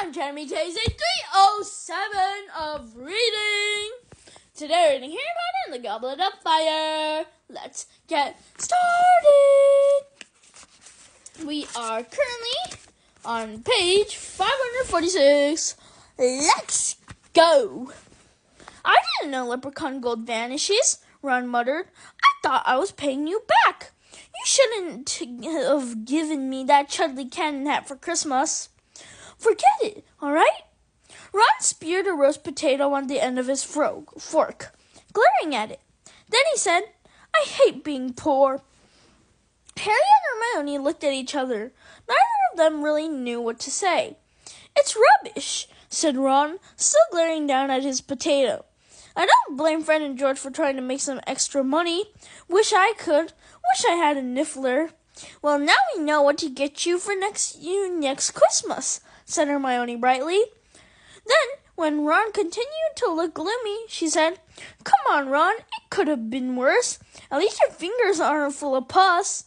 I'm Jeremy day307 of reading. Today we're reading HarryPotter-Goblet of Fire. Let's get started. We are currently on page 546. Let's go. I didn't know leprechaun gold vanishes, Ron muttered. I thought I was paying you back. You shouldn't have given me that Chudley cannon hat for Christmas. Forget it, all right? Ron speared a roast potato on the end of his fork, glaring at it. Then he said, I hate being poor. Harry and Hermione looked at each other. Neither of them really knew what to say. It's rubbish, said Ron, still glaring down at his potato. I don't blame Fred and George for trying to make some extra money. Wish I could. Wish I had a niffler. Well, now we know what to get you for next Christmas, said Hermione brightly. Then, when Ron continued to look gloomy, she said, Come on, Ron, it could have been worse. At least your fingers aren't full of pus.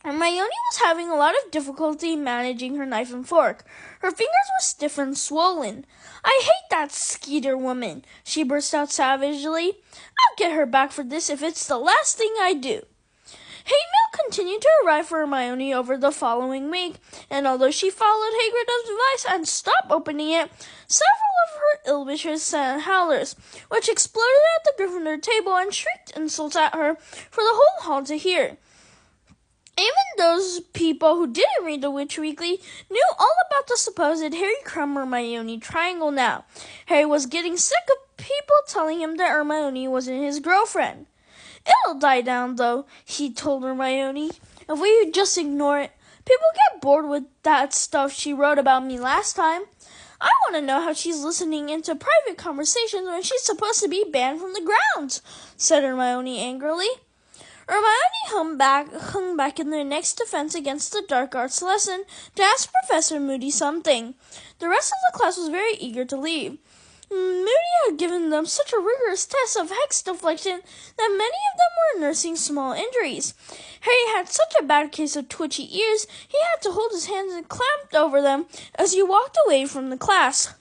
Hermione was having a lot of difficulty managing her knife and fork. Her fingers were stiff and swollen. I hate that Skeeter woman, she burst out savagely. I'll get her back for this if it's the last thing I do. Hate mail continued to arrive for Hermione over the following week, and although she followed Hagrid's advice and stopped opening it, several of her ill wishers sent howlers, which exploded at the Gryffindor table and shrieked insults at her for the whole hall to hear. Even those people who didn't read the Witch Weekly knew all about the supposed Harry, Crumb, Hermione triangle now. Harry was getting sick of people telling him that Hermione wasn't his girlfriend. It'll die down, though, he told Hermione. If we just ignore it, people get bored with that stuff she wrote about me last time. I want to know how she's listening into private conversations when she's supposed to be banned from the grounds, said Hermione angrily. Hermione hung back in their next defense against the dark arts lesson to ask Professor Moody something. The rest of the class was very eager to leave. Moody had given them such a rigorous test of hex deflection that many of them were nursing small injuries. Harry had such a bad case of twitchy ears, he had to hold his hands clamped over them as he walked away from the class.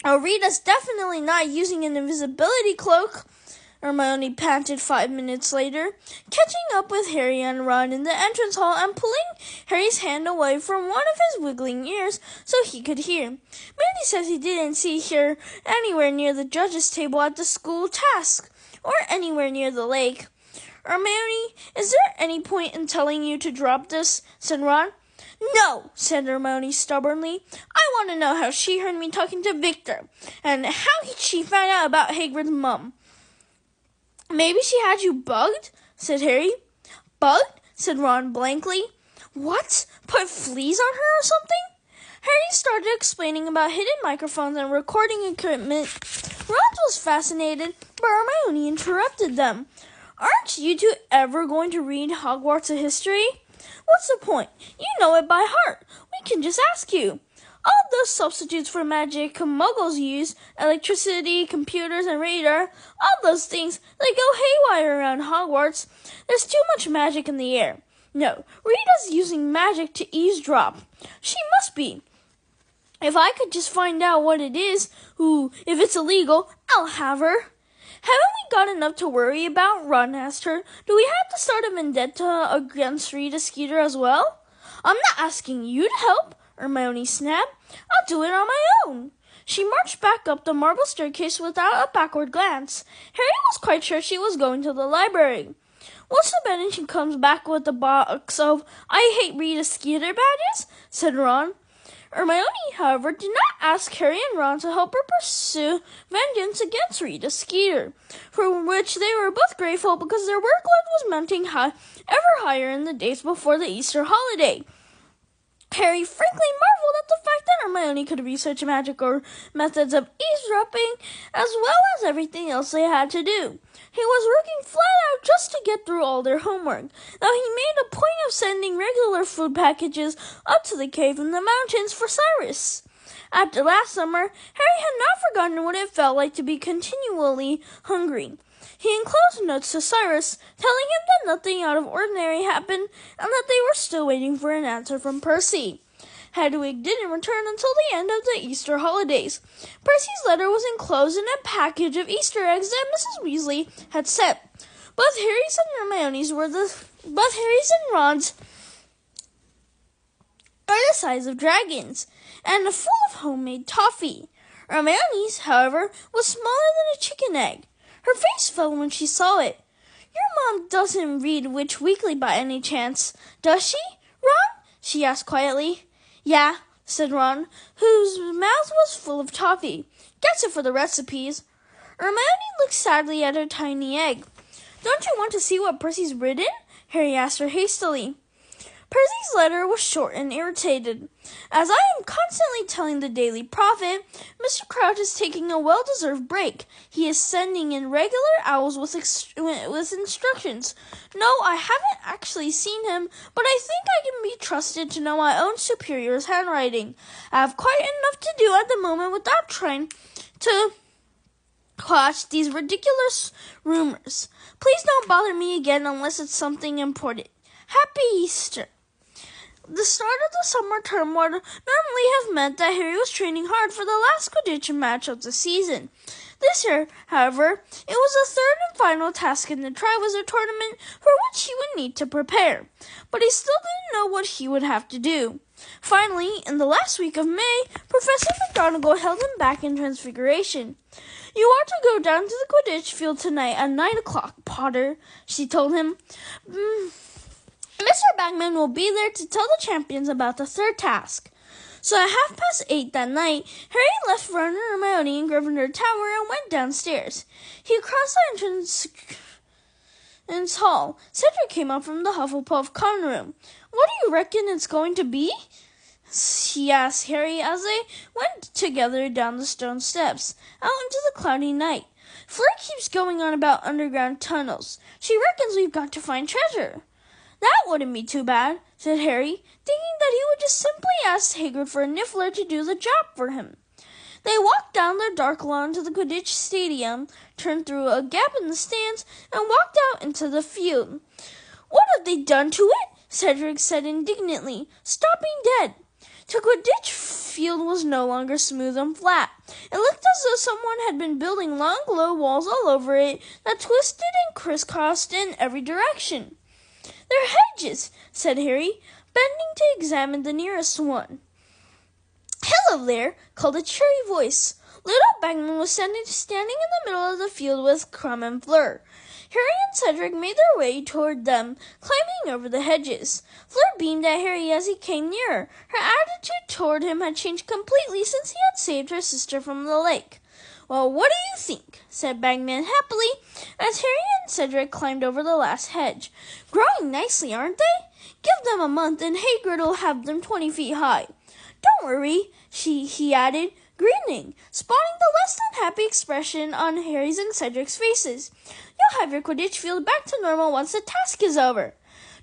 Oh, Rita's definitely not using an invisibility cloak, Hermione panted 5 minutes later, catching up with Harry and Ron in the entrance hall and pulling Harry's hand away from one of his wiggling ears so he could hear. Moody says he didn't see her anywhere near the judge's table at the school task, or anywhere near the lake. Hermione, is there any point in telling you to drop this? Said Ron. No, said Hermione stubbornly. I want to know how she heard me talking to Victor, and how she found out about Hagrid's mum. Maybe she had you bugged, said Harry. Bugged? Said Ron blankly. What? Put fleas on her or something? Harry started explaining about hidden microphones and recording equipment. Ron was fascinated, but Hermione interrupted them. Aren't you two ever going to read Hogwarts history? What's the point? You know it by heart. We can just ask you. All those substitutes for magic muggles use, electricity, computers, and radar, all those things, they go haywire around Hogwarts. There's too much magic in the air. No, Rita's using magic to eavesdrop. She must be. If I could just find out what it is, if it's illegal, I'll have her. Haven't we got enough to worry about? Ron asked her. Do we have to start a vendetta against Rita Skeeter as well? I'm not asking you to help, Hermione snapped. I'll do it on my own. She marched back up the marble staircase without a backward glance. Harry was quite sure she was going to the library. What's the bet when she comes back with a box of I Hate Rita Skeeter badges? Said Ron. Hermione, however, did not ask Harry and Ron to help her pursue vengeance against Rita Skeeter, for which they were both grateful because their workload was mounting ever higher in the days before the Easter holiday. Harry frankly marveled at the fact that Hermione could research magic or methods of eavesdropping as well as everything else they had to do. He was working flat out just to get through all their homework, though he made a point of sending regular food packages up to the cave in the mountains for Cyrus. After last summer, Harry had not forgotten what it felt like to be continually hungry. He enclosed notes to Cyrus, telling him that nothing out of ordinary happened and that they were still waiting for an answer from Percy. Hedwig didn't return until the end of the Easter holidays. Percy's letter was enclosed in a package of Easter eggs that Mrs. Weasley had sent. Both Harry's and Ron's are the size of dragons, and full of homemade toffee. Hermione's, however, was smaller than a chicken egg. Her face fell when she saw it. "Your mom doesn't read Witch Weekly by any chance, does she, Ron?" she asked quietly. "Yeah," said Ron, whose mouth was full of toffee. "Gets it for the recipes." Hermione looked sadly at her tiny egg. "Don't you want to see what Percy's written?" Harry asked her hastily. Percy's letter was short and irritated. "As I am constantly telling the Daily Prophet, Mr. Crouch is taking a well-deserved break. He is sending in regular owls with instructions. No, I haven't actually seen him, but I think I can be trusted to know my own superior's handwriting. I have quite enough to do at the moment without trying to quash these ridiculous rumors. Please don't bother me again unless it's something important. Happy Easter." The start of the summer term would normally have meant that Harry was training hard for the last Quidditch match of the season. This year, however, it was the third and final task in the Triwizard Tournament for which he would need to prepare. But he still didn't know what he would have to do. Finally, in the last week of May, Professor McGonagall held him back in Transfiguration. "You are to go down to the Quidditch field tonight at 9 o'clock, Potter," she told him. "Mr. Bagman will be there to tell the champions about the third task." So at 8:30 that night, Harry left Ron and Hermione in Gryffindor Tower and went downstairs. He crossed the entrance hall. Cedric came up from the Hufflepuff common room. "What do you reckon it's going to be?" he asked Harry as they went together down the stone steps, out into the cloudy night. "Fleur keeps going on about underground tunnels. She reckons we've got to find treasure." "That wouldn't be too bad," said Harry, thinking that he would just simply ask Hagrid for a Niffler to do the job for him. They walked down the dark lawn to the Quidditch Stadium, turned through a gap in the stands, and walked out into the field. "What have they done to it?" Cedric said indignantly. "Stopping dead." The Quidditch field was no longer smooth and flat. It looked as though someone had been building long, low walls all over it that twisted and crisscrossed in every direction. "They're hedges," said Harry, bending to examine the nearest one. "Hello there," called a cheery voice. Little Bagman was standing in the middle of the field with Crumb and Fleur. Harry and Cedric made their way toward them, climbing over the hedges. Fleur beamed at Harry as he came nearer. Her attitude toward him had changed completely since he had saved her sister from the lake. "Well, what do you think?" said Bagman happily, as Harry and Cedric climbed over the last hedge. "Growing nicely, aren't they? Give them a month and Hagrid will have them 20 feet high. Don't worry," he added, grinning, spotting the less than happy expression on Harry's and Cedric's faces. "You'll have your Quidditch field back to normal once the task is over.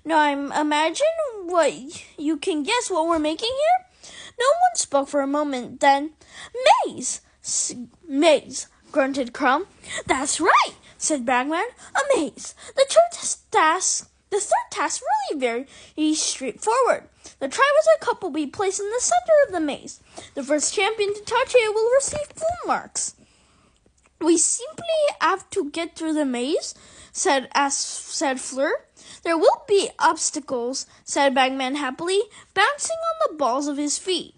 Now I imagine you can guess what we're making here?" No one spoke for a moment. Then, "Maze!" "Maze," grunted Crumb. "That's right," said Bagman. "A maze. The third task really very straightforward. The Triwizard Cup will be placed in the center of the maze. The first champion to touch it will receive full marks." "We simply have to get through the maze," said Fleur. "There will be obstacles," said Bagman happily, bouncing on the balls of his feet.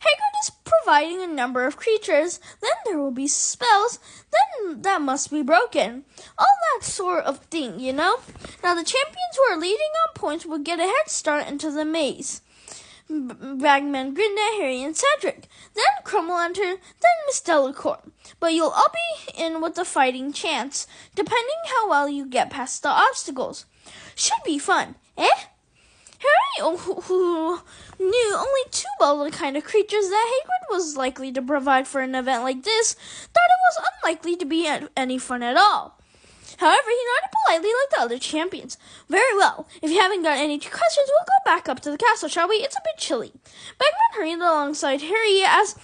"Hagrid is providing a number of creatures, then there will be spells, then that must be broken. All that sort of thing, you know. Now the champions who are leading on points will get a head start into the maze." Bagman grinned at Harry and Cedric. Then Crumble entered, then Miss Delacour. "But you'll all be in with a fighting chance, depending how well you get past the obstacles. Should be fun, eh?" Harry, who knew only too well the kind of creatures that Hagrid was likely to provide for an event like this, thought it was unlikely to be any fun at all. However, he nodded politely like the other champions. "Very well. If you haven't got any questions, we'll go back up to the castle, shall we? It's a bit chilly." Bagman hurried alongside Harry as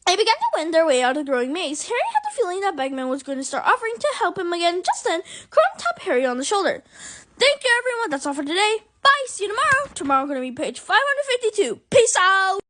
they began to wend their way out of the growing maze. Harry had the feeling that Bagman was going to start offering to help him again. Just then, Crumb tapped Harry on the shoulder. "Thank you, everyone. That's all for today. Bye. See you tomorrow. Tomorrow going to be page 552. Peace out."